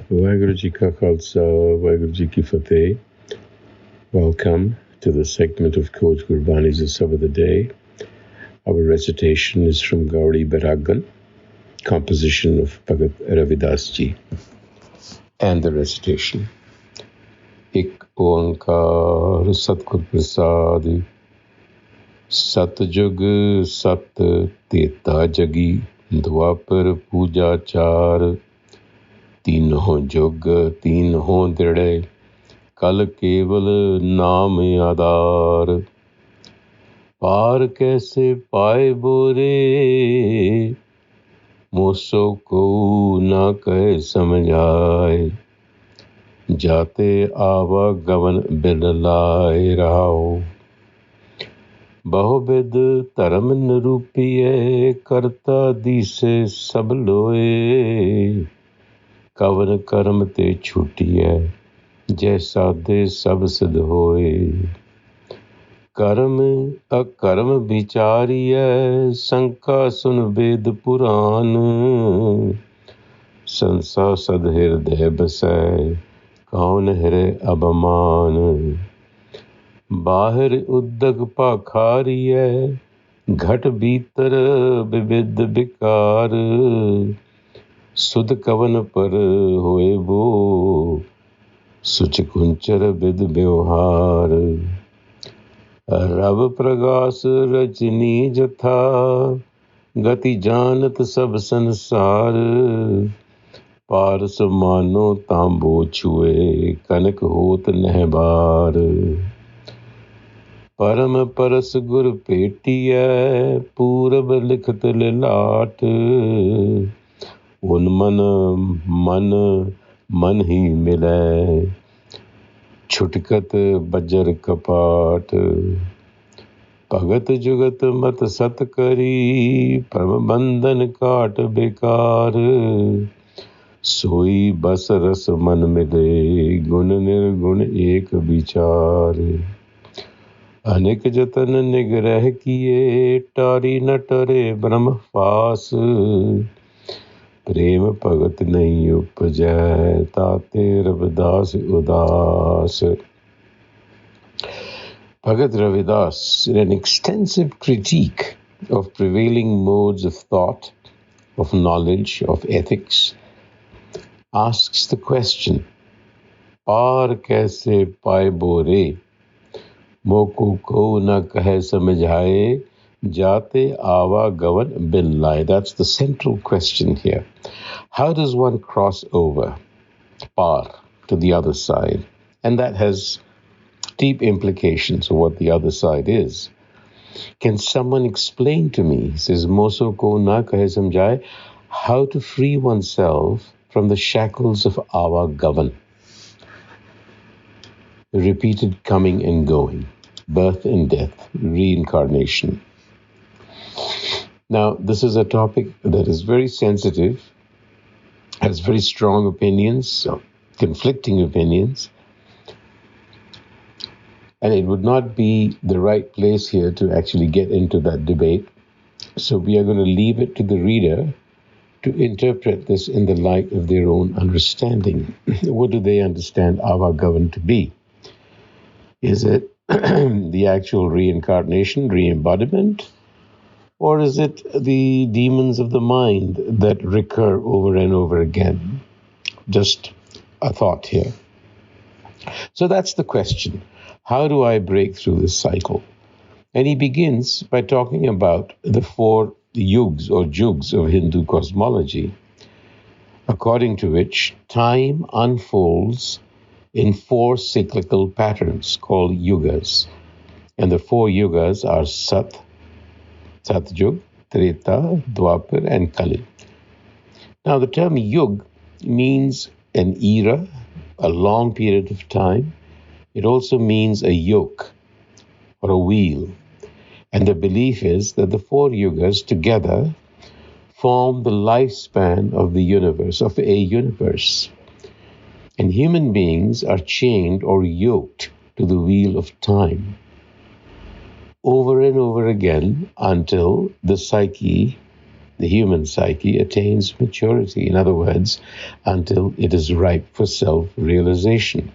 Waheguru Ji Ka Khalsa, Waheguru Ji Ki Fateh. Welcome to the segment of Coach Gurbani's a-sabad-a-day. Our recitation is from Gauri Baragan, composition of Bhagat Ravidas Ji. And the recitation. Ik oankar Satgur Prasad, Satjug Sat Teta Jagi, Dwapar Puja Char, तीनों जुग तीनों दृढ़े कल केवल नाम आधार पार कैसे पाए बोरे moso को ना कह समझाए जाते आवा गवन बिरलाए रहाओ बहुविध धर्म निरूपिए करता दिसे सब लोए कवन कर्म ते छूटिए जैसा दे सब सिद्ध होए कर्म अकर्म विचारिए शंका सुन वेद पुराण संसा सद हृदय बसै कौन हृदय अबमान बाहर उद्दग पाखारिए घट भीतर विविध विकार सुध कवन पर होए वो सुच कुंचर विद व्यवहार रव प्रगास रजनी जथा गति जानत सब संसार पारस मानो तांबो छुए कनक होत नह बार परम परस गुर पेटिया पूरब लिखत लाट उन्मन मन मन ही मिले छुटकत बजर कपाट भगत जुगत मत सत करी परम बंधन काट बेकार सोई बस रस मन मिले गुण निर्गुण एक विचार अनेक जतन निग्रह किए टारी न टरे ब्रह्म फास प्रेम भगत नहीं उपजै ताते रविदास उदास. Bhagat Ravidas, in an extensive critique of prevailing modes of thought, of knowledge, of ethics, asks the question, Par kaise paye bore, moko ko na kahe samajhaye, jate awa gavan billai. That's the central question here. How does one cross over par to the other side? And that has deep implications of what the other side is. Can someone explain to me, says Moso ko na kahe samjhaye, how to free oneself from the shackles of our gavan? Repeated coming and going, birth and death, reincarnation. Now, this is a topic that is very sensitive, has very strong opinions, conflicting opinions, and it would not be the right place here to actually get into that debate. So we are going to leave it to the reader to interpret this in the light of their own understanding. What do they understand Avagavan to be? Is it the actual reincarnation, re-embodiment? Or is it the demons of the mind that recur over and over again? Just a thought here. So that's the question. How do I break through this cycle? And he begins by talking about the 4 yugs or jugs of Hindu cosmology, according to which time unfolds in 4 cyclical patterns called yugas. And the 4 yugas are Satjug, Treta, Dwapar, and Kali. Now, the term yug means an era, a long period of time. It also means a yoke or a wheel. And the belief is that the 4 yugas together form the lifespan of the universe, of a universe. And human beings are chained or yoked to the wheel of time over and over again until the psyche the human psyche attains maturity. In other words, until it is ripe for self-realization.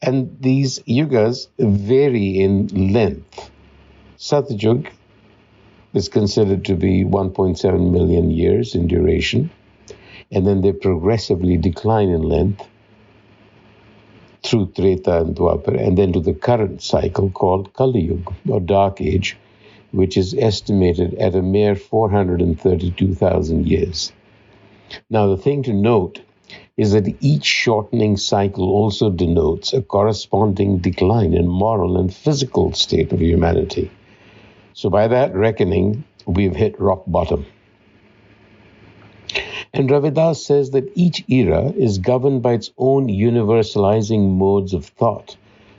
And these yugas vary in length. Satjug is considered to be 1.7 million years in duration, and then they progressively decline in length through Treta and Dwapar, and then to the current cycle called Kali Yuga, or Dark Age, which is estimated at a mere 432,000 years. Now, the thing to note is that each shortening cycle also denotes a corresponding decline in moral and physical state of humanity. So by that reckoning, we've hit rock bottom. And Ravidas says that each era is governed by its own universalizing modes of thought,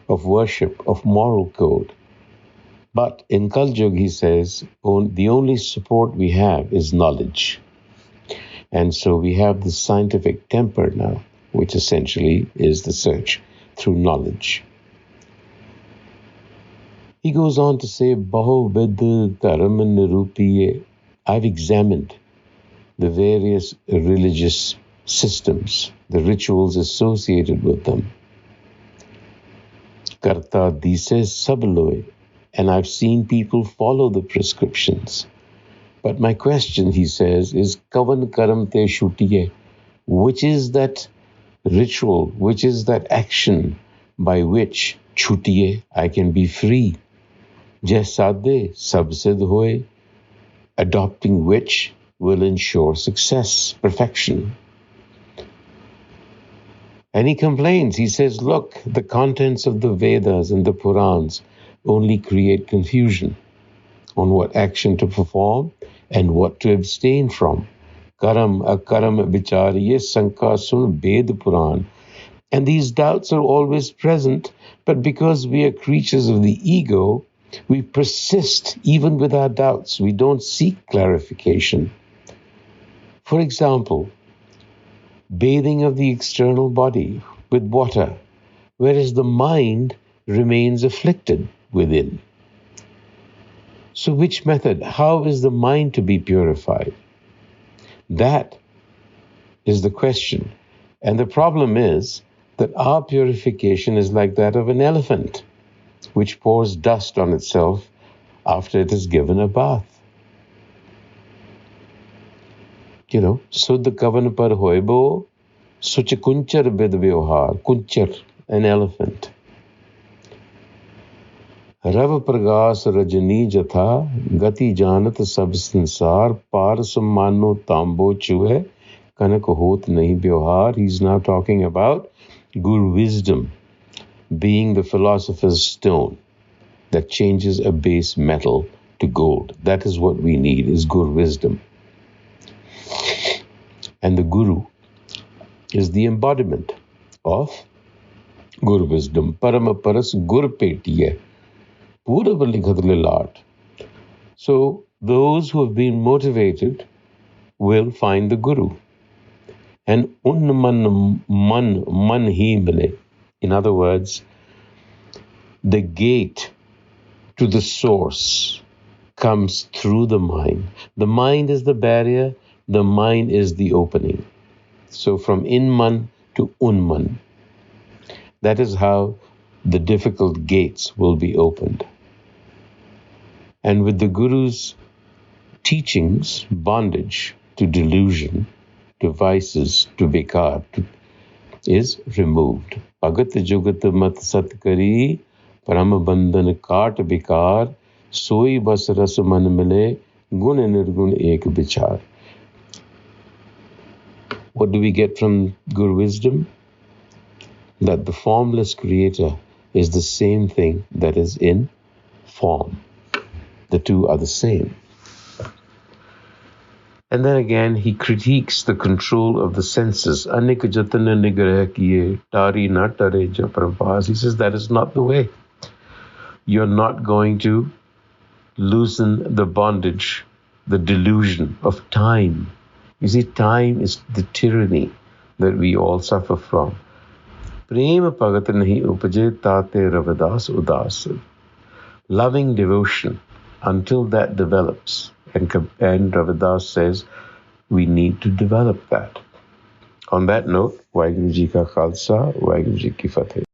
of worship, of moral code. But in Kaljug, he says, the only support we have is knowledge. And so we have the scientific temper now, which essentially is the search through knowledge. He goes on to say, Bahuvid Dharam Nirupiye. I've examined the various religious systems, the rituals associated with them. Karta dise sab loe. And I've seen people follow the prescriptions. But my question, he says, is Kavan Karam Te Shutiye. Which is that ritual, which is that action by which Chutiye, I can be free? Jaisade Sabsid Hoye, adopting which will ensure success, perfection. And he complains, he says, look, the contents of the Vedas and the Purans only create confusion on what action to perform and what to abstain from. Karam, akaram, vichariye, sanka, sun, Ved Puran. And these doubts are always present, but because we are creatures of the ego, we persist even with our doubts. We don't seek clarification. For example, bathing of the external body with water, whereas the mind remains afflicted within. So which method? How is the mind to be purified? That is the question. And the problem is that our purification is like that of an elephant, which pours dust on itself after it is given a bath. Suddha kavan par hoibo, such a kunchar bid vyavhar, kunchar, an elephant. Rav pragas rajani jatha, gati janat sab sansar, par sammano tambo chuhe, kanak hot nahi vyavhar. He's now talking about Guru wisdom being the philosopher's stone that changes a base metal to gold. That is what we need, is Guru wisdom. And the Guru is the embodiment of Guru wisdom. Parama paras gur petiye. So those who have been motivated will find the Guru. And unman man hi mile. In other words, the gate to the source comes through the mind. The mind is the barrier, the mind is the opening. So from inman to unman. That is how the difficult gates will be opened. And with the Guru's teachings, bondage to delusion, to vices, to vikar, is removed. Bhagat jugat mat satkari, param bandhan kaat vikar, soi bas ras man mile, gun nirgun ek vichar. What do we get from Guru wisdom? That the formless creator is the same thing that is in form. The two are the same. And then again, he critiques the control of the senses. Anik jatana nigrah kiye, tari na tare japarampas. He says that is not the way. You're not going to loosen the bondage, the delusion of time. You see, time is the tyranny that we all suffer from. Prem pagat nahi upaje tate ravadas udas. Loving devotion, until that develops, And Ravidas says we need to develop that. On that note, Waheguru Ji Ka Khalsa, Waheguru Ji Ki Fateh.